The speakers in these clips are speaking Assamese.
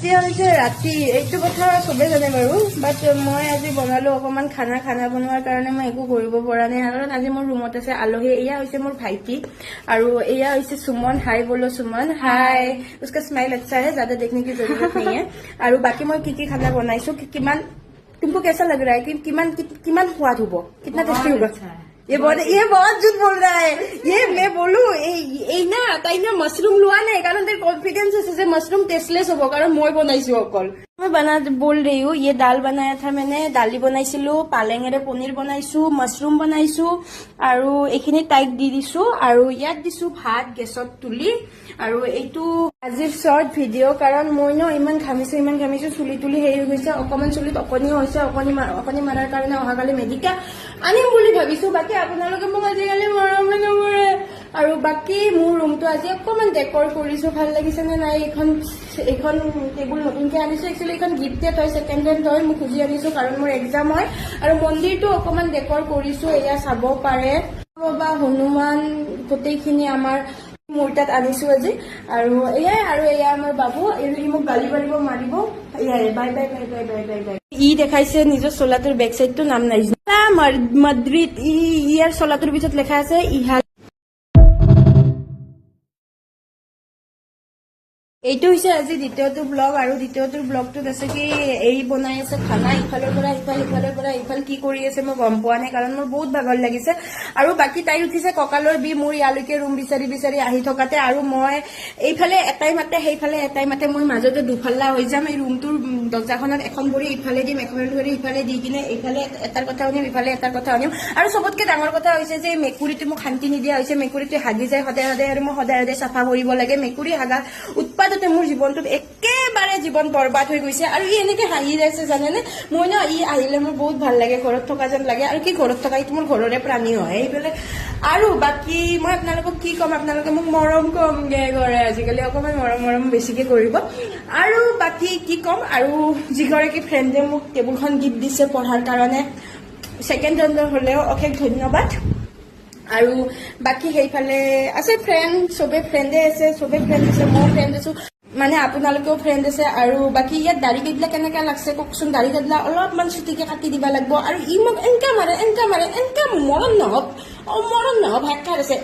এতিয়া হৈছে ৰাতি, এইটো কথা চবে জানে বাৰু, বাট মই আজি বনালো অকমান খানা বনোৱাৰ কাৰণে মই একো কৰিব পৰা নাই। কাৰণ আজি মোৰ ৰুমত আছে আলহী। এয়া হৈছে মোৰ ভাইটি আৰু এয়া হৈছে সুমন। হাই বলো সুমন, হাই। उसका स्माइल अच्छा है, ज्यादा देखने की जरूरत नहीं है। আৰু বাকি মই কি খানা বনাইছো, কিমান तुमको कैसा लग रहा है कि किमान स्वाद होगा, कितना टेस्टी होगा? ये बहुत झूठ बोल रहा है। ये मैं बोलू ना ताई ना मशरूम लोआ नहीं कारण तेरे कॉन्फिडेंस है मशरूम टेस्टलेस होगा कारण मैं बनाइছো অকল। मैं बोल रही हूँ ये दाल बनाया था मैंने, दाली बनाइছিলো, পালেঙেৰে পনীৰ বনাইছো, মশৰুম বনাইছো আৰু এইখিনি তাইক দি দিছো আৰু ইয়াত দিছো ভাত গেছত তুলি। আৰু এইটো আজিৰ শৰ্ট ভিডিঅ' কাৰণ মই ন ইমান ঘামিছো চুলি তুলি হেৰি হৈ গৈছে, অকমান চুলিত অকণিও হৈছে, অকণি মাৰাৰ কাৰণে অহাকালি মেডিকা আনিম বুলি ভাবিছো। বাকী আপোনালোকে মোক আজিকালি মৰমে নকৰে। আৰু বাকী মোৰ ৰুমটো আজি অকমান ডেকৰ কৰিছো, ভাল লাগিছে নে নাই? এইখন টেবুল নতুনকে আনিছো, একচুৱেলি এইখন গিফ্টেড হয়, ছেকেণ্ড হেণ্ড হয়, মই খুজি আনিছো কাৰণ মোৰ এক্সাম হয়। আৰু মন্দিৰটো অকমান ডেকৰ কৰিছো, এয়া চাব পাৰে। বাবা হনুমান গোটেইখিনি আমাৰ মোৰ তাত আনিছো আজি। আৰু এয়া আমাৰ বাবু, ই মোক গালি পাৰিব মাৰিব। এয়াই bye bye bye bye bye bye bye. ই দেখাইছে নিজৰ চোলাটোৰ বেক চাইডটো নাম নাই মাদ্ৰিদ, ইয়াৰ চোলাটোৰ পিছত লেখা আছে ইহা। এইটো হৈছে আজি দ্বিতীয়টো ব্লগ। আৰু দ্বিতীয়টো ব্লগটোত আছে কি এই বনাই আছে খানা, ইফালৰ পৰা ইফাল কি কৰি আছে মই গম পোৱা নাই কাৰণ মোৰ বহুত ভাগৰ লাগিছে। আৰু বাকী তাই উঠিছে কঁকালৰ বি মোৰ ইয়ালৈকে ৰুম বিচাৰি আহি থকাতে। আৰু মই এইফালে এটাই মাতে সেইফালে এটাই মাতে, মই মাজতে দুফাল্লা হৈ যাম। এই ৰুমটোৰ দৰ্জাখনত এখন ভৰি ইফালে দিম, এখন ভৰি ইফালে দি কিনে এইফালে এটাৰ কথা শুনিম, ইফালে এটাৰ কথা শুনিম। আৰু চবতকে ডাঙৰ কথা হৈছে যে মেকুৰীটো মোক শান্তি নিদিয়া হৈছে। মেকুৰীটো হাগি যায় সদায় আৰু মই সদায় চাফা কৰিব লাগে। মেকুৰী হাগা উৎপাদতে মোৰ জীৱনটোত একেবাৰে জীৱন বৰবাদ হৈ গৈছে। আৰু ই এনেকে হাঁহি যাইছে জানেনে? মই ন ই আহিলে মোৰ বহুত ভাল লাগে, ঘৰত থকা যেন লাগে। আৰু কি ঘৰত থকা, এইটো মোৰ ঘৰৰে প্ৰাণী হয় এইফালে। আৰু বাকী মই আপোনালোকক কি ক'ম, আপোনালোকে মোক মৰম কমগে কৰে আজিকালি, অকমান মৰম বেছিকে কৰিব। আৰু বাকী কি ক'ম, আৰু যিগৰাকী ফ্ৰেণ্ডে মোক টেবুলখন গিফ্ট দিছে পঢ়াৰ কাৰণে, ছেকেণ্ড জেণ্ডাৰ হ'লেও অশেষ ধন্যবাদ। আৰু বাকী সেইফালে আছে ফ্ৰেণ্ড, চবে ফ্ৰেণ্ডে আছে, মই ফ্ৰেণ্ড আছো, মানে আপোনালোকেও ফ্ৰেণ্ড আছে। আৰু বাকী ইয়াত দাড়ি কাটিলে কেনেকা লাগছে কওকচোন? দাড়ি কাটিলে অলপমান চুটিকে কাটি দিব লাগিব। আৰু ই মোক এনেকা মাৰে মৰম নহব ভাত আছে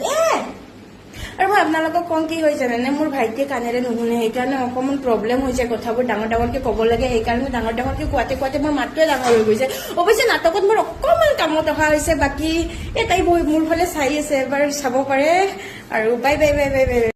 আৰু মই আপোনালোকক কওঁ কি হৈছে জানেনে, মোৰ ভাইটিয়ে কাণেৰে নুশুনে, সেইকাৰণে অকণমান প্ৰব্লেম হৈছে কথাবোৰ ডাঙৰকে ক'ব লাগে। সেইকাৰণে ডাঙৰকে কোৱাতে মোৰ মাতটোৱে ডাঙৰ হৈ গৈছে। অৱশ্যে নাটকত মোৰ অকণমান কামত অহা হৈছে। বাকী তাই মোৰ ফালে চাই আছে, এবাৰ চাব পাৰে। আৰু bye bye bye bye bye.